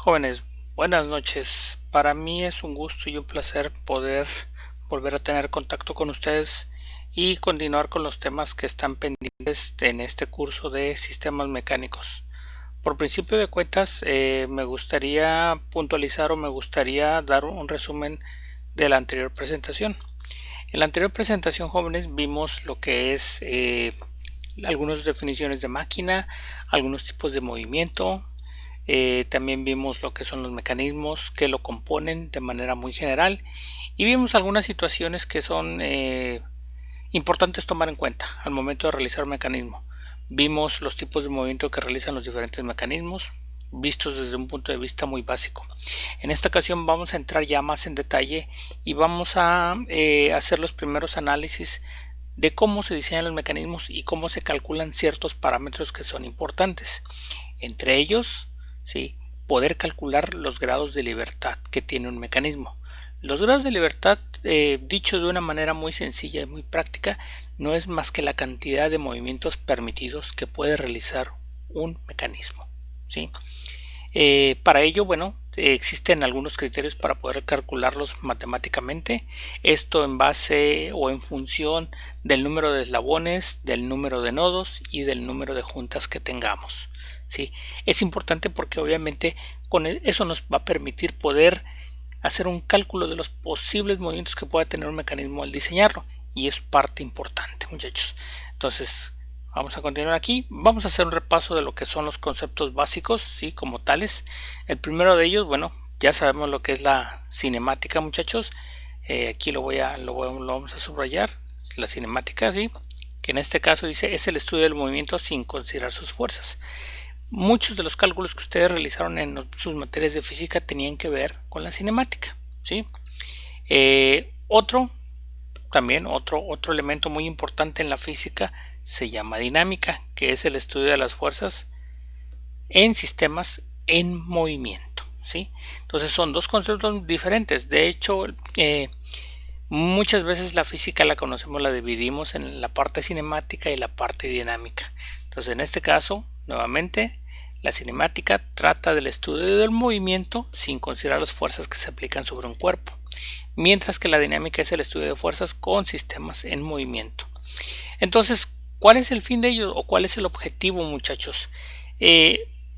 Jóvenes, buenas noches. Para mí es un gusto y un placer poder volver a tener contacto con ustedes y continuar con los temas que están pendientes en este curso de sistemas mecánicos. Por principio de cuentas, me gustaría puntualizar o me gustaría dar un resumen de la anterior presentación. En la anterior presentación, jóvenes, vimos lo que es algunas definiciones de máquina, algunos tipos de movimiento. También vimos lo que son los mecanismos que lo componen de manera muy general y vimos algunas situaciones que son importantes tomar en cuenta al momento de realizar un mecanismo. Vimos los tipos de movimiento que realizan los diferentes mecanismos vistos desde un punto de vista muy básico. En esta ocasión vamos a entrar ya más en detalle y vamos a hacer los primeros análisis de cómo se diseñan los mecanismos y cómo se calculan ciertos parámetros que son importantes. Entre ellos, ¿sí?, poder calcular los grados de libertad que tiene un mecanismo. Los grados de libertad, dicho de una manera muy sencilla y muy práctica, no es más que la cantidad de movimientos permitidos que puede realizar un mecanismo, ¿sí? Para ello, bueno, existen algunos criterios para poder calcularlos matemáticamente. Esto en base o en función del número de eslabones, del número de nodos y del número de juntas que tengamos. ¿Sí? Es importante porque obviamente con eso nos va a permitir poder hacer un cálculo de los posibles movimientos que pueda tener un mecanismo al diseñarlo, y es parte importante, muchachos. Entonces vamos a continuar aquí. Vamos a hacer un repaso de lo que son los conceptos básicos, ¿sí?, como tales. El primero de ellos, bueno, ya sabemos lo que es la cinemática, muchachos. Aquí lo vamos a subrayar. La cinemática, ¿sí?, que en este caso dice es el estudio del movimiento sin considerar sus fuerzas. Muchos de los cálculos que ustedes realizaron en sus materias de física tenían que ver con la cinemática, ¿sí? Otro elemento muy importante en la física se llama dinámica, que es el estudio de las fuerzas en sistemas en movimiento, ¿sí? Entonces son dos conceptos diferentes. De hecho, muchas veces la física la dividimos en la parte cinemática y la parte dinámica. Entonces en este caso, nuevamente, la cinemática trata del estudio del movimiento sin considerar las fuerzas que se aplican sobre un cuerpo, mientras que la dinámica es el estudio de fuerzas con sistemas en movimiento. Entonces, ¿cuál es el fin de ello o cuál es el objetivo, muchachos?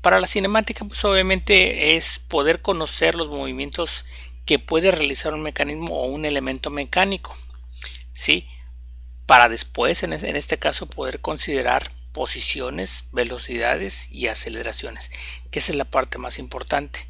Para la cinemática, pues obviamente es poder conocer los movimientos que puede realizar un mecanismo o un elemento mecánico, ¿sí?, para después, en este caso, poder considerar posiciones, velocidades y aceleraciones, que esa es la parte más importante.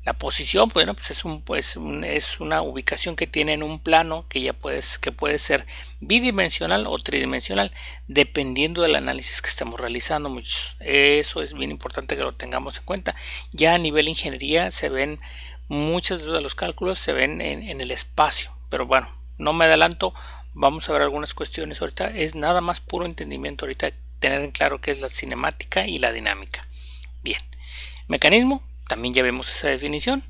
La posición, bueno, pues es una ubicación que tiene en un plano que puede ser bidimensional o tridimensional, dependiendo del análisis que estemos realizando, muchachos. Eso es bien importante que lo tengamos en cuenta. Ya a nivel ingeniería se ven muchos de los cálculos se ven en el espacio, pero bueno, no me adelanto. Vamos a ver algunas cuestiones ahorita. Es nada más puro entendimiento ahorita, tener en claro qué es la cinemática y la dinámica. Bien, mecanismo, también ya vemos esa definición.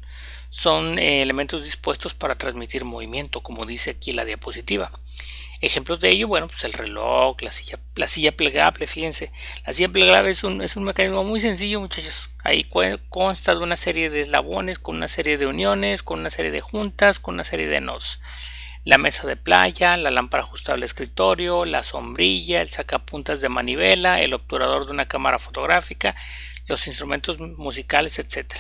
Son elementos dispuestos para transmitir movimiento, como dice aquí la diapositiva. Ejemplos de ello, bueno, pues el reloj, la silla plegable. Fíjense, la silla plegable es un mecanismo muy sencillo, muchachos. Ahí consta de una serie de eslabones, con una serie de uniones, con una serie de juntas, con una serie de nodos. La mesa de playa, la lámpara ajustable de escritorio, la sombrilla, el sacapuntas de manivela, el obturador de una cámara fotográfica, los instrumentos musicales, etc.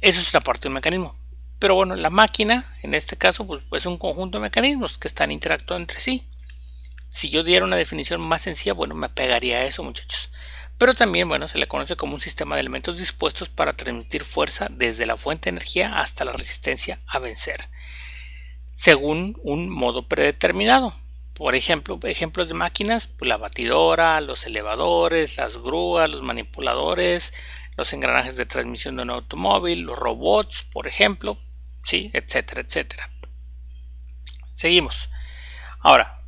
Eso es la parte del mecanismo. Pero bueno, la máquina, en este caso, pues es un conjunto de mecanismos que están interactuando entre sí. Si yo diera una definición más sencilla, bueno, me pegaría a eso, muchachos. Pero también, bueno, se le conoce como un sistema de elementos dispuestos para transmitir fuerza desde la fuente de energía hasta la resistencia a vencer, según un modo predeterminado. Por ejemplo, ejemplos de máquinas, pues la batidora, los elevadores, las grúas, los manipuladores, los engranajes de transmisión de un automóvil, los robots, por ejemplo, sí, etcétera, etcétera. Seguimos. Ahora,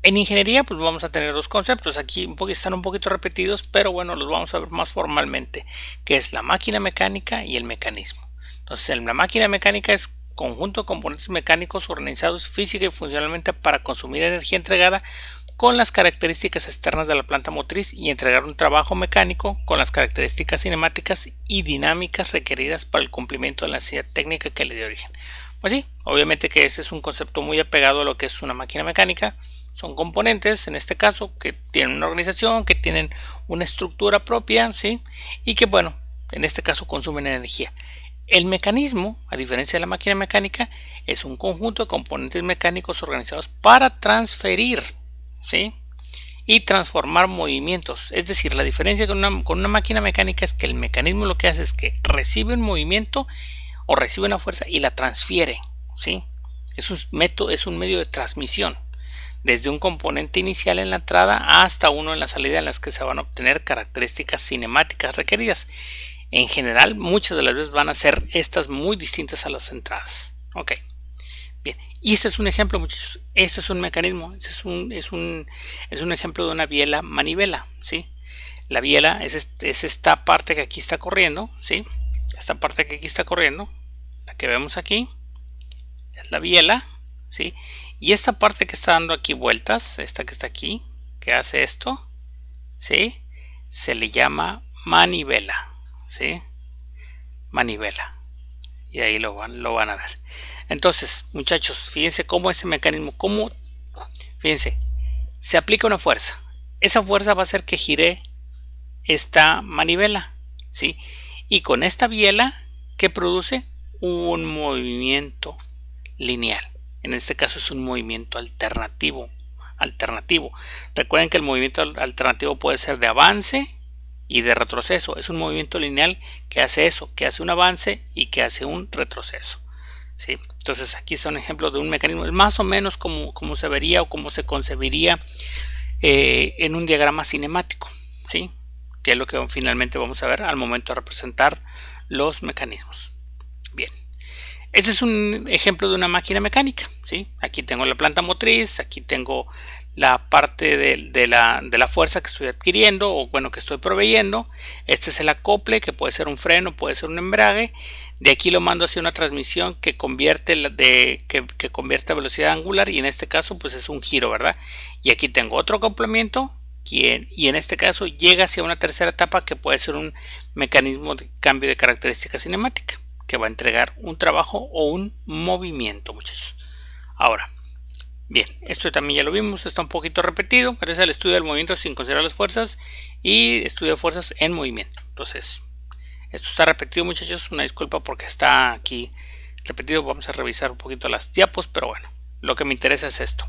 en ingeniería, pues vamos a tener dos conceptos. Aquí están un poquito repetidos, pero bueno, los vamos a ver más formalmente, que es la máquina mecánica y el mecanismo. Entonces, la máquina mecánica es conjunto de componentes mecánicos organizados física y funcionalmente para consumir energía entregada con las características externas de la planta motriz y entregar un trabajo mecánico con las características cinemáticas y dinámicas requeridas para el cumplimiento de la necesidad técnica que le dio origen. Pues sí, obviamente que este es un concepto muy apegado a lo que es una máquina mecánica. Son componentes, en este caso, que tienen una organización, que tienen una estructura propia, ¿sí? Y que, bueno, en este caso consumen energía. El mecanismo, a diferencia de la máquina mecánica, es un conjunto de componentes mecánicos organizados para transferir, ¿sí?, y transformar movimientos. Es decir, la diferencia con una máquina mecánica es que el mecanismo lo que hace es que recibe un movimiento o recibe una fuerza y la transfiere, ¿sí? Es un medio de transmisión, desde un componente inicial en la entrada hasta uno en la salida, en las que se van a obtener características cinemáticas requeridas. En general, muchas de las veces van a ser estas muy distintas a las entradas. Ok, bien. Y este es un ejemplo, muchachos. Este es un mecanismo. Este es un ejemplo de una biela manivela, ¿sí? La biela es esta parte que aquí está corriendo, ¿sí? Esta parte que aquí está corriendo, la que vemos aquí, es la biela, ¿sí? Y esta parte que está dando aquí vueltas, esta que está aquí, que hace esto, ¿sí?, se le llama manivela. ¿Sí? Manivela. Y ahí lo van a ver. Entonces, muchachos, fíjense cómo ese mecanismo, fíjense, se aplica una fuerza. Esa fuerza va a hacer que gire esta manivela, ¿sí? Y con esta biela, ¿qué produce? Un movimiento lineal. En este caso es un movimiento alternativo. Recuerden que el movimiento alternativo puede ser de avance y de retroceso. Es un movimiento lineal que hace eso, que hace un avance y que hace un retroceso, ¿sí? Entonces aquí son ejemplos de un mecanismo más o menos como se vería o como se concebiría en un diagrama cinemático, ¿sí?, que es lo que finalmente vamos a ver al momento de representar los mecanismos. Bien, este es un ejemplo de una máquina mecánica, ¿sí? Aquí tengo la planta motriz, aquí tengo la parte de la fuerza que estoy adquiriendo o bueno que estoy proveyendo. Este es el acople, que puede ser un freno, puede ser un embrague. De aquí lo mando hacia una transmisión que convierte a velocidad angular, y en este caso pues es un giro, ¿verdad? Y aquí tengo otro acoplamiento y en este caso llega hacia una tercera etapa, que puede ser un mecanismo de cambio de característica cinemática, que va a entregar un trabajo o un movimiento, muchachos. Ahora, bien, esto también ya lo vimos, está un poquito repetido, pero es el estudio del movimiento sin considerar las fuerzas y estudio de fuerzas en movimiento. Entonces, esto está repetido, muchachos, una disculpa porque está aquí repetido. Vamos a revisar un poquito las diapos, pero bueno, lo que me interesa es esto.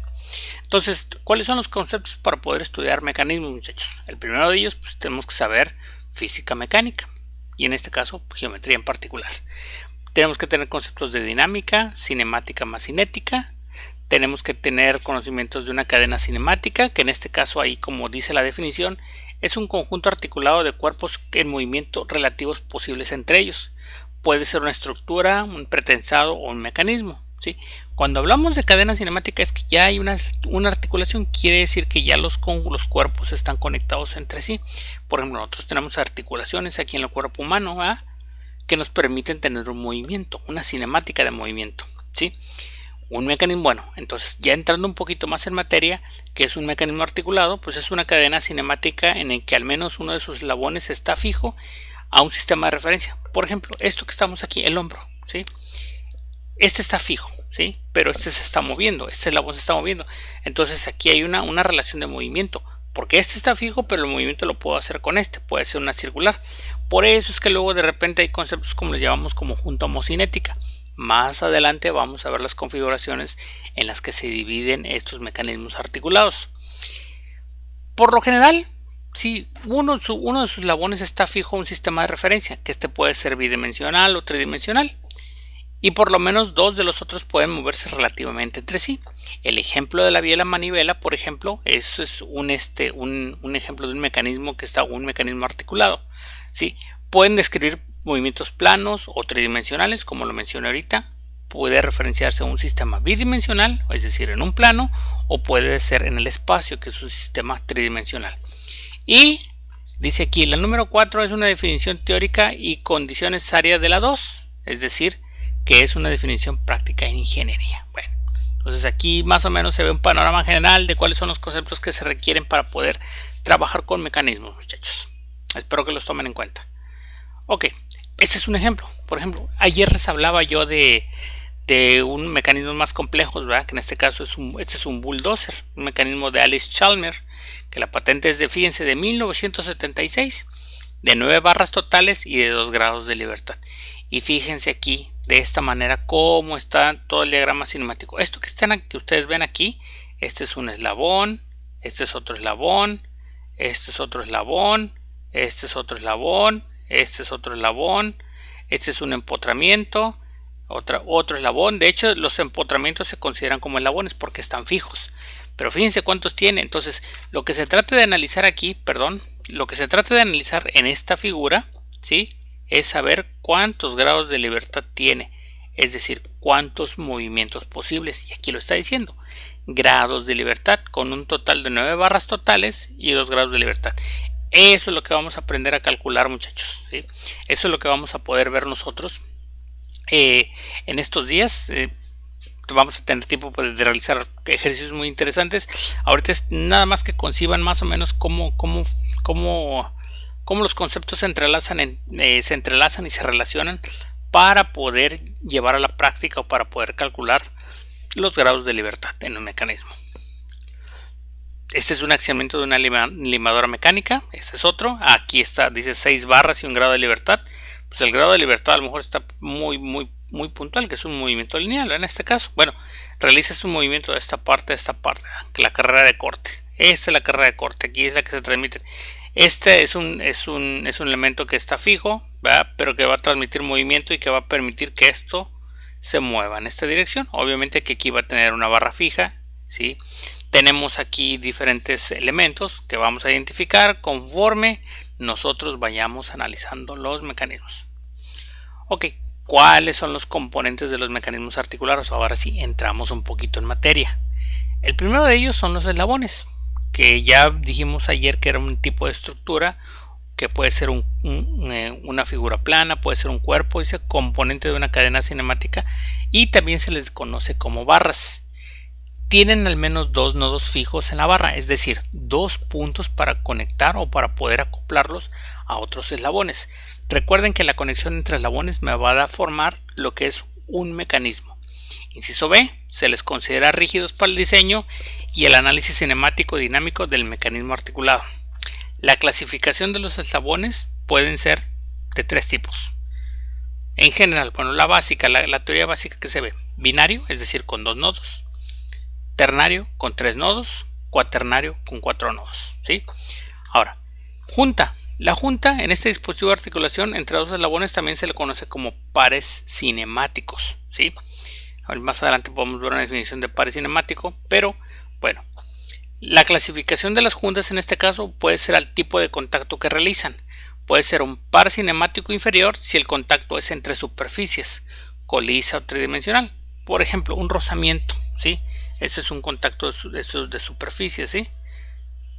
Entonces, ¿cuáles son los conceptos para poder estudiar mecanismos, muchachos? El primero de ellos, pues tenemos que saber física mecánica, y en este caso, geometría en particular. Tenemos que tener conceptos de dinámica, cinemática más cinética. Tenemos que tener conocimientos de una cadena cinemática, que en este caso, ahí como dice la definición, es un conjunto articulado de cuerpos en movimiento relativos posibles entre ellos. Puede ser una estructura, un pretensado o un mecanismo, ¿sí? Cuando hablamos de cadena cinemática es que ya hay una articulación, quiere decir que ya los cuerpos están conectados entre sí. Por ejemplo, nosotros tenemos articulaciones aquí en el cuerpo humano, ¿verdad?, que nos permiten tener un movimiento, una cinemática de movimiento, ¿sí? Un mecanismo, bueno, entonces ya entrando un poquito más en materia, que es un mecanismo articulado, pues es una cadena cinemática en el que al menos uno de sus eslabones está fijo a un sistema de referencia. Por ejemplo, esto que estamos aquí, el hombro, ¿sí? Este está fijo, ¿sí?, pero este se está moviendo, este eslabón se está moviendo. Entonces aquí hay una relación de movimiento, porque este está fijo, pero el movimiento lo puedo hacer con este, puede ser una circular. Por eso es que luego de repente hay conceptos como les llamamos como junta homocinética. Más adelante vamos a ver las configuraciones en las que se dividen estos mecanismos articulados. Por lo general, si uno de sus eslabones está fijo a un sistema de referencia, que este puede ser bidimensional o tridimensional, y por lo menos dos de los otros pueden moverse relativamente entre sí. El ejemplo de la biela manivela, por ejemplo, eso es un ejemplo de un mecanismo un mecanismo articulado, ¿sí? Pueden describir movimientos planos o tridimensionales, como lo mencioné ahorita. Puede referenciarse a un sistema bidimensional, es decir, en un plano, o puede ser en el espacio, que es un sistema tridimensional. Y dice aquí, la número 4 es una definición teórica y condición necesaria de la 2, es decir, que es una definición práctica en ingeniería. Bueno, Entonces aquí más o menos se ve un panorama general de cuáles son los conceptos que se requieren para poder trabajar con mecanismos, muchachos. Espero que los tomen en cuenta. Ok, este es un ejemplo. Por ejemplo, ayer les hablaba yo de un mecanismo más complejo, ¿verdad? Que en este caso este es un bulldozer, un mecanismo de Alice Chalmers, que la patente es de, fíjense, de 1976, de 9 barras totales y de 2 grados de libertad. Y fíjense aquí de esta manera cómo está todo el diagrama cinemático. Esto que ustedes ven aquí, este es un eslabón, este es otro eslabón, este es otro eslabón, este es otro eslabón, este es otro eslabón, este es un empotramiento, otro eslabón. De hecho, los empotramientos se consideran como eslabones porque están fijos. Pero fíjense cuántos tiene. Entonces, lo que se trata de analizar aquí, lo que se trata de analizar en esta figura, ¿sí?, es saber cuántos grados de libertad tiene, es decir, cuántos movimientos posibles. Y aquí lo está diciendo, grados de libertad, con un total de 9 barras totales y 2 grados de libertad. Eso es lo que vamos a aprender a calcular, muchachos, ¿sí? Eso es lo que vamos a poder ver nosotros en estos días. Vamos a tener tiempo de realizar ejercicios muy interesantes. Ahorita es nada más que conciban más o menos cómo los conceptos se entrelazan y se relacionan para poder llevar a la práctica o para poder calcular los grados de libertad en un mecanismo. Este es un accionamiento de una limadora mecánica. Este es otro. Aquí está, dice 6 barras y un grado de libertad. Pues el grado de libertad a lo mejor está muy puntual, que es un movimiento lineal en este caso. Bueno, realizas un movimiento de esta parte a esta parte, la carrera de corte. Esta es la carrera de corte, aquí es la que se transmite. Este es un elemento que está fijo, ¿verdad?, pero que va a transmitir movimiento y que va a permitir que esto se mueva en esta dirección. Obviamente que aquí va a tener una barra fija, ¿sí? Tenemos aquí diferentes elementos que vamos a identificar conforme nosotros vayamos analizando los mecanismos. Ok, ¿cuáles son los componentes de los mecanismos articulares? Ahora sí, entramos un poquito en materia. El primero de ellos son los eslabones, que ya dijimos ayer que era un tipo de estructura que puede ser una figura plana, puede ser un cuerpo, dice componente de una cadena cinemática, y también se les conoce como barras. Tienen al menos 2 nodos fijos en la barra, es decir, 2 puntos para conectar o para poder acoplarlos a otros eslabones. Recuerden que la conexión entre eslabones me va a formar lo que es un mecanismo. Inciso B, se les considera rígidos para el diseño y el análisis cinemático dinámico del mecanismo articulado. La clasificación de los eslabones pueden ser de 3 tipos. En general, bueno, la teoría básica que se ve: binario, es decir, con 2 nodos; ternario, con 3 nodos; cuaternario, con 4 nodos, ¿sí? Ahora, junta. La junta en este dispositivo de articulación entre 2 eslabones también se le conoce como pares cinemáticos, ¿sí? Más adelante podemos ver una definición de par cinemático, pero bueno, la clasificación de las juntas en este caso puede ser al tipo de contacto que realizan. Puede ser un par cinemático inferior si el contacto es entre superficies, colisa o tridimensional. Por ejemplo, un rozamiento, ¿sí? Este es un contacto de superficie, ¿sí?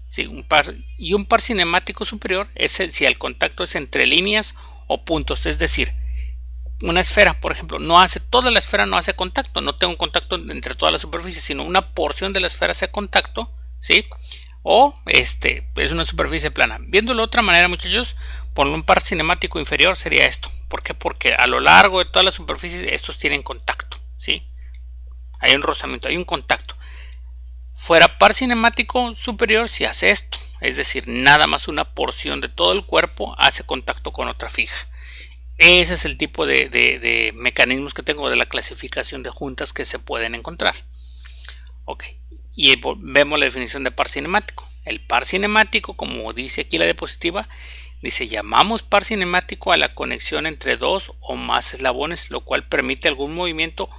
Sí, un par cinemático superior es si el contacto es entre líneas o puntos, es decir, una esfera, por ejemplo, toda la esfera no hace contacto, no tengo un contacto entre todas las superficies, sino una porción de la esfera hace contacto, ¿sí? O es una superficie plana. Viéndolo de otra manera, muchachos, por un par cinemático inferior sería esto. ¿Por qué? Porque a lo largo de todas las superficies estos tienen contacto, ¿sí? Hay un rozamiento, hay un contacto. Fuera par cinemático superior si hace esto, es decir, nada más una porción de todo el cuerpo hace contacto con otra fija. Ese es el tipo de mecanismos que tengo de la clasificación de juntas que se pueden encontrar. Ok, y vemos la definición de par cinemático. El par cinemático, como dice aquí la diapositiva, dice: llamamos par cinemático a la conexión entre 2 o más eslabones, lo cual permite algún movimiento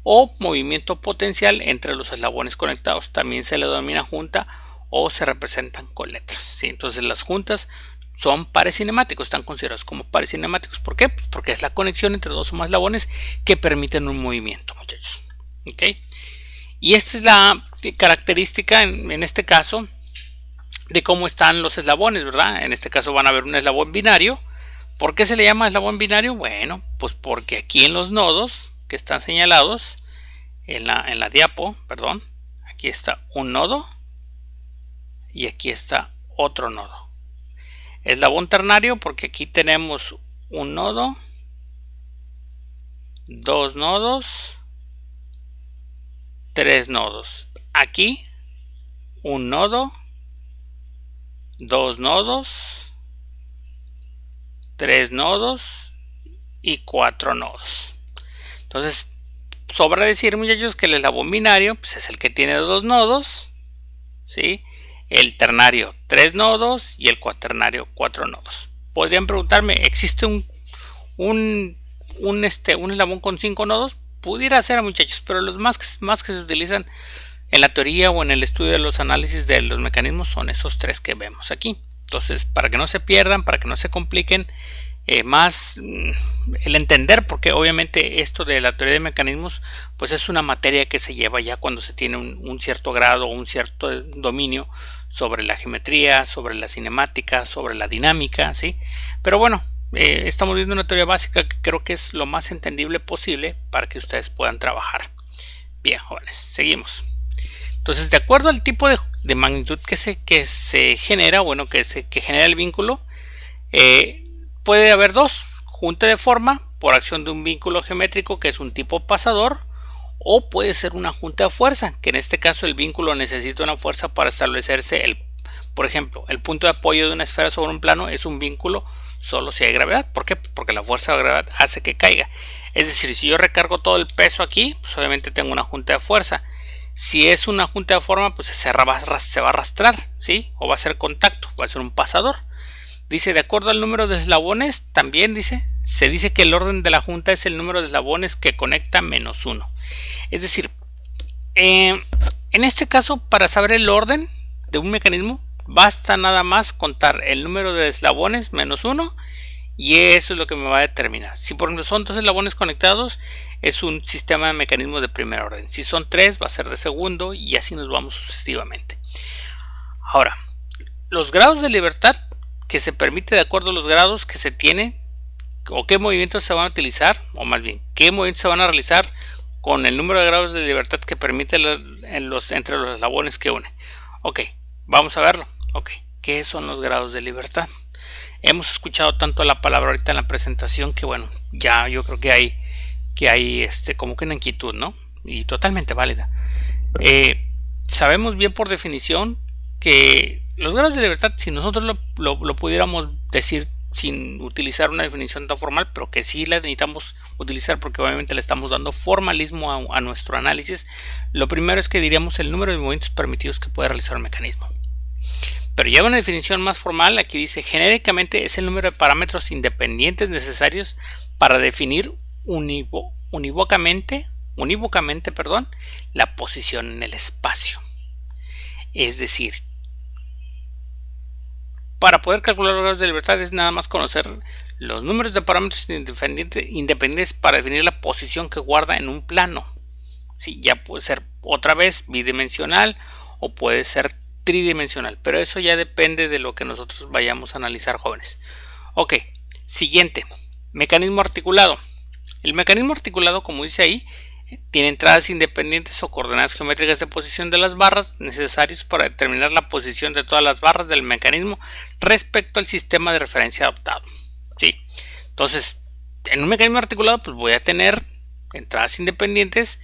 o movimiento potencial entre los eslabones conectados. También se le denomina junta o se representan con letras, ¿sí? Entonces las juntas son pares cinemáticos, están considerados como pares cinemáticos. ¿Por qué? Porque es la conexión entre 2 o más eslabones que permiten un movimiento, muchachos. ¿Ok? Y esta es la característica en este caso de cómo están los eslabones, ¿verdad? En este caso van a ver un eslabón binario. ¿Por qué se le llama eslabón binario? Bueno, pues porque aquí en los nodos que están señalados, en la diapo, perdón, aquí está un nodo y aquí está otro nodo. Eslabón ternario porque aquí tenemos un nodo, dos nodos, tres nodos. Aquí un nodo, dos nodos, tres nodos y cuatro nodos. Entonces, sobra decir, muchachos, que el eslabón binario pues, es el que tiene dos nodos, ¿sí? El ternario tres nodos y el cuaternario cuatro nodos. Podrían preguntarme, ¿existe un eslabón con 5 nodos? Pudiera ser, muchachos, pero los más que se utilizan en la teoría o en el estudio de los análisis de los mecanismos son esos tres que vemos aquí. Entonces, para que no se pierdan, para que no se compliquen más el entender, porque obviamente esto de la teoría de mecanismos pues es una materia que se lleva ya cuando se tiene un cierto grado o un cierto dominio sobre la geometría, sobre la cinemática, sobre la dinámica, ¿sí? Pero bueno, estamos viendo una teoría básica que creo que es lo más entendible posible para que ustedes puedan trabajar. Bien, jóvenes, seguimos. Entonces, de acuerdo al tipo de magnitud que se genera, bueno, que genera el vínculo, puede haber dos: junta de forma por acción de un vínculo geométrico que es un tipo pasador, o puede ser una junta de fuerza, que en este caso el vínculo necesita una fuerza para establecerse. Por ejemplo, el punto de apoyo de una esfera sobre un plano es un vínculo solo si hay gravedad. ¿Por qué? Porque la fuerza de gravedad hace que caiga. Es decir, si yo recargo todo el peso aquí, pues obviamente tengo una junta de fuerza. Si es una junta de forma, pues se va a arrastrar, ¿sí? O va a ser contacto, va a ser un pasador. Dice, de acuerdo al número de eslabones, también se dice que el orden de la junta es el número de eslabones que conecta menos 1. Es decir, en este caso, para saber el orden de un mecanismo, basta nada más contar el número de eslabones menos 1 y eso es lo que me va a determinar. Si por ejemplo son dos eslabones conectados, es un sistema de mecanismos de primer orden. Si son tres, va a ser de segundo y así nos vamos sucesivamente. Ahora, los grados de libertad que se permite de acuerdo a los grados que se tienen o qué movimientos se van a utilizar, o más bien qué movimientos se van a realizar con el número de grados de libertad que permite entre los eslabones que une. Ok, vamos a verlo. Ok, ¿qué son los grados de libertad? Hemos escuchado tanto la palabra ahorita en la presentación que bueno, ya yo creo que hay como que una inquietud, ¿no? Y totalmente válida. Sabemos bien por definición que los grados de libertad, si nosotros lo pudiéramos decir sin utilizar una definición tan formal, pero que sí la necesitamos utilizar porque obviamente le estamos dando formalismo a nuestro análisis, lo primero es que diríamos el número de movimientos permitidos que puede realizar el mecanismo. Pero ya una definición más formal, aquí dice genéricamente es el número de parámetros independientes necesarios para definir unívocamente, la posición en el espacio. Es decir, para poder calcular los grados de libertad es nada más conocer los números de parámetros independientes para definir la posición que guarda en un plano. Sí, ya puede ser otra vez bidimensional o puede ser tridimensional, pero eso ya depende de lo que nosotros vayamos a analizar, jóvenes. Ok, siguiente, mecanismo articulado. El mecanismo articulado, como dice ahí, tiene entradas independientes o coordenadas geométricas de posición de las barras necesarios para determinar la posición de todas las barras del mecanismo respecto al sistema de referencia adoptado. ¿Sí? Entonces, en un mecanismo articulado, pues voy a tener entradas independientes,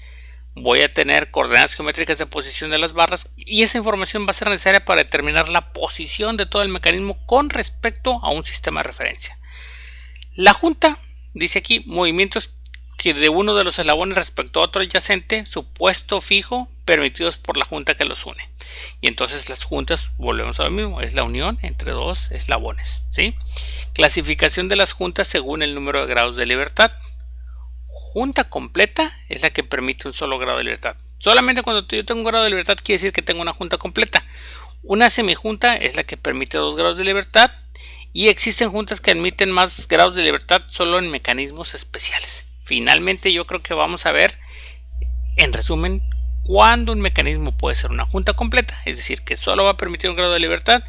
voy a tener coordenadas geométricas de posición de las barras y esa información va a ser necesaria para determinar la posición de todo el mecanismo con respecto a un sistema de referencia. La junta, dice aquí, movimientos que de uno de los eslabones respecto a otro adyacente, supuesto fijo, permitidos por la junta que los une. Y entonces las juntas, volvemos a lo mismo, es la unión entre dos eslabones, ¿sí? Clasificación de las juntas según el número de grados de libertad. Junta completa es la que permite un solo grado de libertad. Solamente cuando yo tengo un grado de libertad quiere decir que tengo una junta completa. Una semijunta es la que permite 2 grados de libertad y existen juntas que admiten más grados de libertad solo en mecanismos especiales. Finalmente yo creo que vamos a ver, en resumen, cuándo un mecanismo puede ser una junta completa, es decir, que solo va a permitir un grado de libertad,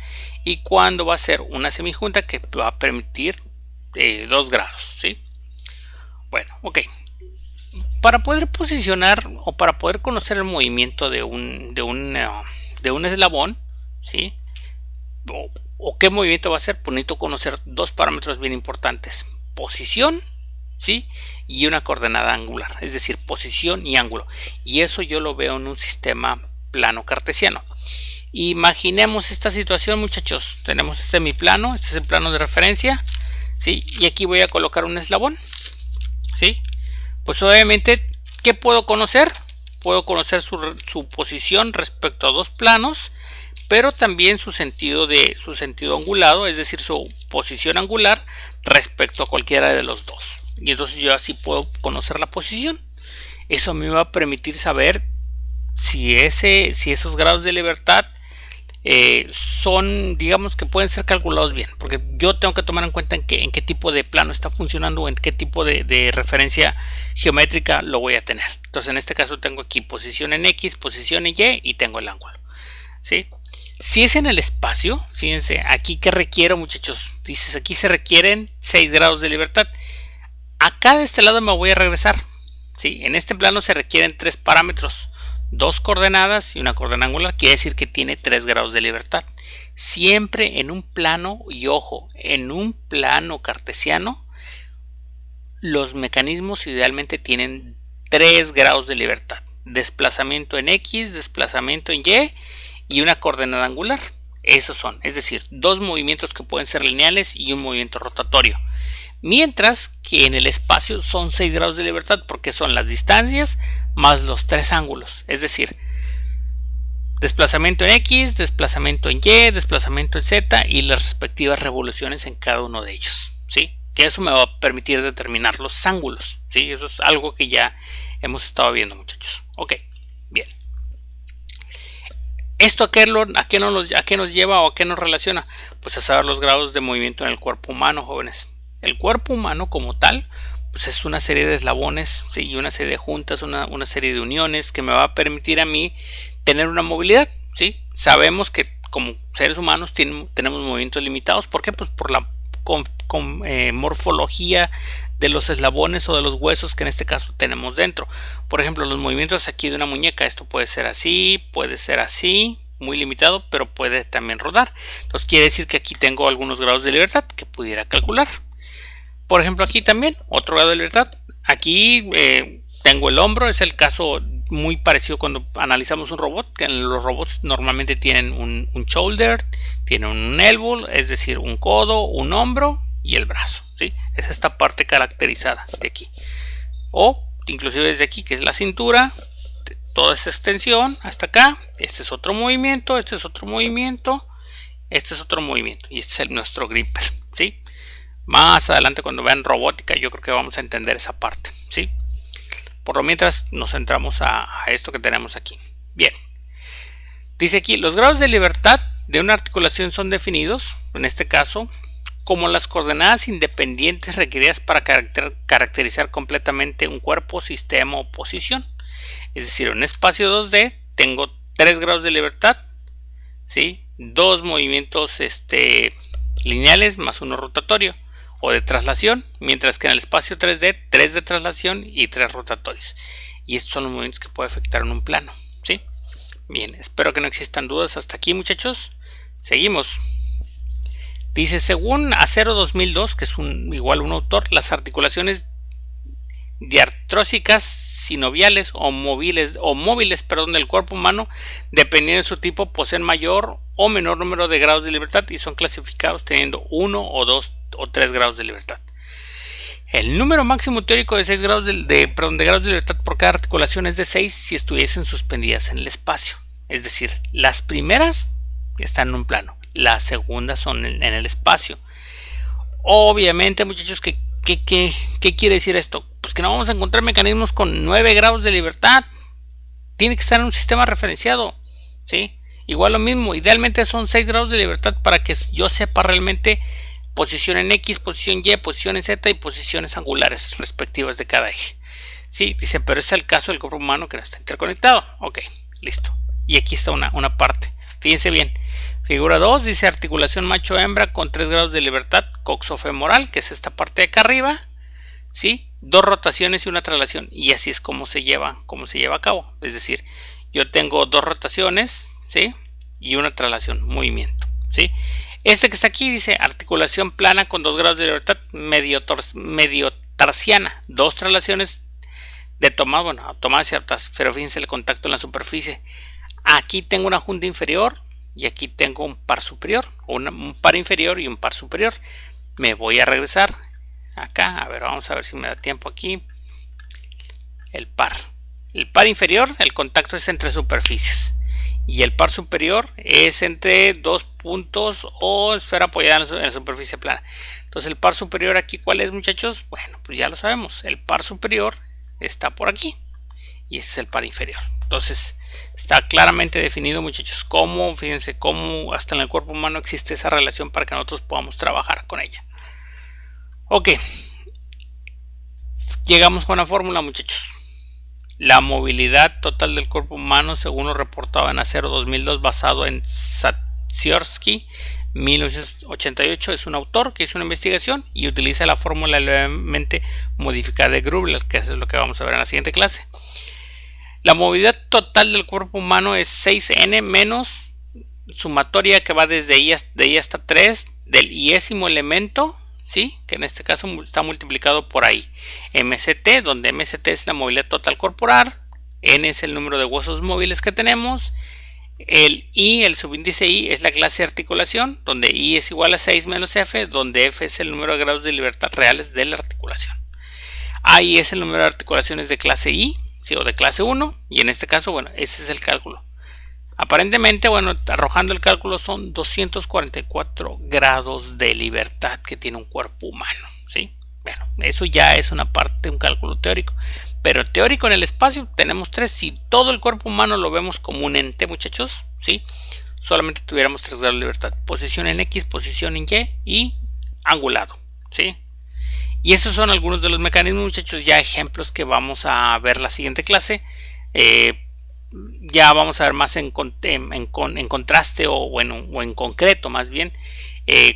y cuándo va a ser una semijunta que va a permitir 2 grados, ¿sí? Bueno, ok. para poder posicionar o para poder conocer el movimiento de un eslabón, ¿sí? O qué movimiento va a hacer, pues necesito conocer dos parámetros bien importantes: posición, ¿sí? Y una coordenada angular, es decir, posición y ángulo. Y eso yo lo veo en un sistema plano cartesiano. Imaginemos esta situación, muchachos. Tenemos este es mi plano, este es el plano de referencia, ¿sí? Y aquí voy a colocar un eslabón, ¿sí? Pues obviamente, ¿qué puedo conocer? Puedo conocer su posición respecto a dos planos, pero también su sentido angulado, es decir, su posición angular respecto a cualquiera de los dos. Y entonces yo así puedo conocer la posición. Eso me va a permitir saber si esos grados de libertad son, digamos, que pueden ser calculados bien, porque yo tengo que tomar en cuenta en qué tipo de plano está funcionando o en qué tipo de referencia geométrica lo voy a tener. Entonces en este caso tengo aquí posición en X, posición en Y y tengo el ángulo, ¿sí? Si es en el espacio, fíjense, aquí que requiero, muchachos, dices aquí se requieren 6 grados de libertad. Acá de este lado me voy a regresar, ¿sí? En este plano se requieren 3 parámetros, 2 coordenadas y una coordenada angular, quiere decir que tiene 3 grados de libertad. Siempre en un plano, y ojo, en un plano cartesiano, los mecanismos idealmente tienen 3 grados de libertad: desplazamiento en X, desplazamiento en y una coordenada angular. Esos son, es decir, 2 movimientos que pueden ser lineales y un movimiento rotatorio. Mientras que en el espacio son 6 grados de libertad, porque son las distancias más los 3 ángulos, es decir, desplazamiento en X, desplazamiento en Y, desplazamiento en Z y las respectivas revoluciones en cada uno de ellos, ¿sí? Que eso me va a permitir determinar los ángulos, ¿sí? Eso es algo que ya hemos estado viendo, muchachos. Ok, bien. ¿Esto a qué nos lleva o a qué nos relaciona? Pues a saber los grados de movimiento en el cuerpo humano, jóvenes. El cuerpo humano como tal, pues es una serie de eslabones, ¿sí? Y una serie de juntas, una serie de uniones que me va a permitir a mí tener una movilidad, ¿sí? Sabemos que como seres humanos tenemos movimientos limitados. ¿Por qué? Pues por la morfología de los eslabones o de los huesos que en este caso tenemos dentro. Por ejemplo, los movimientos aquí de una muñeca, esto puede ser así, muy limitado, pero puede también rodar. Entonces quiere decir que aquí tengo algunos grados de libertad que pudiera calcular. Por ejemplo, aquí también otro grado de libertad. Aquí tengo el hombro, es el caso muy parecido cuando analizamos un robot, que los robots normalmente tienen un shoulder, tienen un elbow, es decir, un codo, un hombro y el brazo, ¿sí? Es esta parte caracterizada de aquí. O inclusive desde aquí, que es la cintura, toda esa extensión hasta acá. Este es otro movimiento, este es otro movimiento, este es otro movimiento y este es nuestro gripper, ¿sí? Más adelante cuando vean robótica yo creo que vamos a entender esa parte, ¿sí? Por lo mientras nos centramos a esto que tenemos aquí. Bien, dice aquí, los grados de libertad de una articulación son definidos, en este caso, como las coordenadas independientes requeridas para caracterizar completamente un cuerpo, sistema o posición. Es decir, en un espacio 2D tengo 3 grados de libertad, ¿sí? 2 movimientos lineales más uno rotatorio o de traslación, mientras que en el espacio 3D 3 de traslación y 3 rotatorios. Y estos son los movimientos que puede afectar en un plano, ¿sí? Bien, espero que no existan dudas hasta aquí, muchachos. Seguimos. Dice, según Acero 2002, que es igual un autor, las articulaciones diartrósicas sinoviales o móviles del cuerpo humano, dependiendo de su tipo, poseen mayor o menor número de grados de libertad y son clasificados teniendo 1 o 2 o 3 grados de libertad. El número máximo teórico de 6 grados de grados de libertad por cada articulación es de 6 si estuviesen suspendidas en el espacio. Es decir, las primeras están en un plano, las segundas son en el espacio. Obviamente, muchachos, ¿qué quiere decir esto? Pues que no vamos a encontrar mecanismos con 9 grados de libertad. Tiene que estar en un sistema referenciado, ¿sí? Igual lo mismo, idealmente son 6 grados de libertad para que yo sepa realmente posición en X, posición Y, posición en Z y posiciones angulares respectivas de cada eje. Sí, dicen, pero es el caso del cuerpo humano que no está interconectado. Ok, listo. Y aquí está una parte. Fíjense bien. Figura 2 dice articulación macho-hembra con 3 grados de libertad coxofemoral, que es esta parte de acá arriba. ¿Sí? 2 rotaciones y una traslación, y así es como se lleva a cabo. Es decir, yo tengo 2 rotaciones, ¿sí? Y una traslación, movimiento, ¿sí? Este que está aquí dice articulación plana con 2 grados de libertad medio tarsiana, 2 traslaciones de tomada, bueno, tomadas y aptas, pero fíjense el contacto en la superficie. Aquí tengo una junta inferior y aquí tengo un par superior, un par inferior y un par superior. Me voy a regresar acá, a ver, vamos a ver si me da tiempo aquí. El par inferior, el contacto es entre superficies, y el par superior es entre 2 puntos o esfera apoyada en la superficie plana. Entonces el par superior aquí, ¿cuál es, muchachos? Bueno, pues ya lo sabemos, el par superior está por aquí y ese es el par inferior. Entonces está claramente definido, muchachos, cómo, fíjense cómo hasta en el cuerpo humano existe esa relación para que nosotros podamos trabajar con ella. Ok, llegamos con la fórmula, muchachos. La movilidad total del cuerpo humano, según lo reportado en Acero 2002, basado en Satsyorsky 1988, es un autor que hizo una investigación y utiliza la fórmula levemente modificada de Grubler, que es lo que vamos a ver en la siguiente clase. La movilidad total del cuerpo humano es 6n menos sumatoria que va desde I hasta 3 del iésimo elemento, ¿sí? Que en este caso está multiplicado por ahí. MCT, donde MCT es la movilidad total corporal, N es el número de huesos móviles que tenemos, el I, el subíndice I, es la clase de articulación, donde I es igual a 6 menos F, donde F es el número de grados de libertad reales de la articulación. I es el número de articulaciones de clase I, ¿sí? O de clase 1, y en este caso, bueno, ese es el cálculo. Aparentemente, bueno, arrojando el cálculo son 244 grados de libertad que tiene un cuerpo humano, ¿sí? Bueno, eso ya es una parte, un cálculo teórico, pero teórico en el espacio tenemos 3. Si todo el cuerpo humano lo vemos como un ente, muchachos, ¿sí? Solamente tuviéramos 3 grados de libertad: posición en X, posición en Y y angulado, ¿sí? Y esos son algunos de los mecanismos, muchachos, ya ejemplos que vamos a ver la siguiente clase. Ya vamos a ver más en contraste o en concreto, más bien,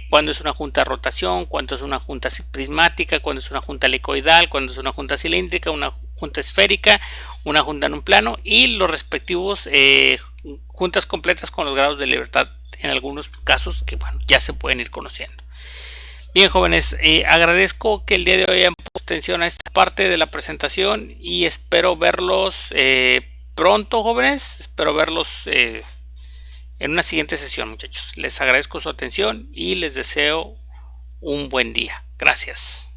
cuando es una junta de rotación, cuando es una junta prismática, cuando es una junta helicoidal, cuando es una junta cilíndrica, una junta esférica, una junta en un plano y los respectivos juntas completas con los grados de libertad en algunos casos que, bueno, ya se pueden ir conociendo. Bien, jóvenes, agradezco que el día de hoy hayan puesto atención a esta parte de la presentación y espero verlos pronto, jóvenes. Espero verlos en una siguiente sesión, muchachos. Les agradezco su atención y les deseo un buen día. Gracias.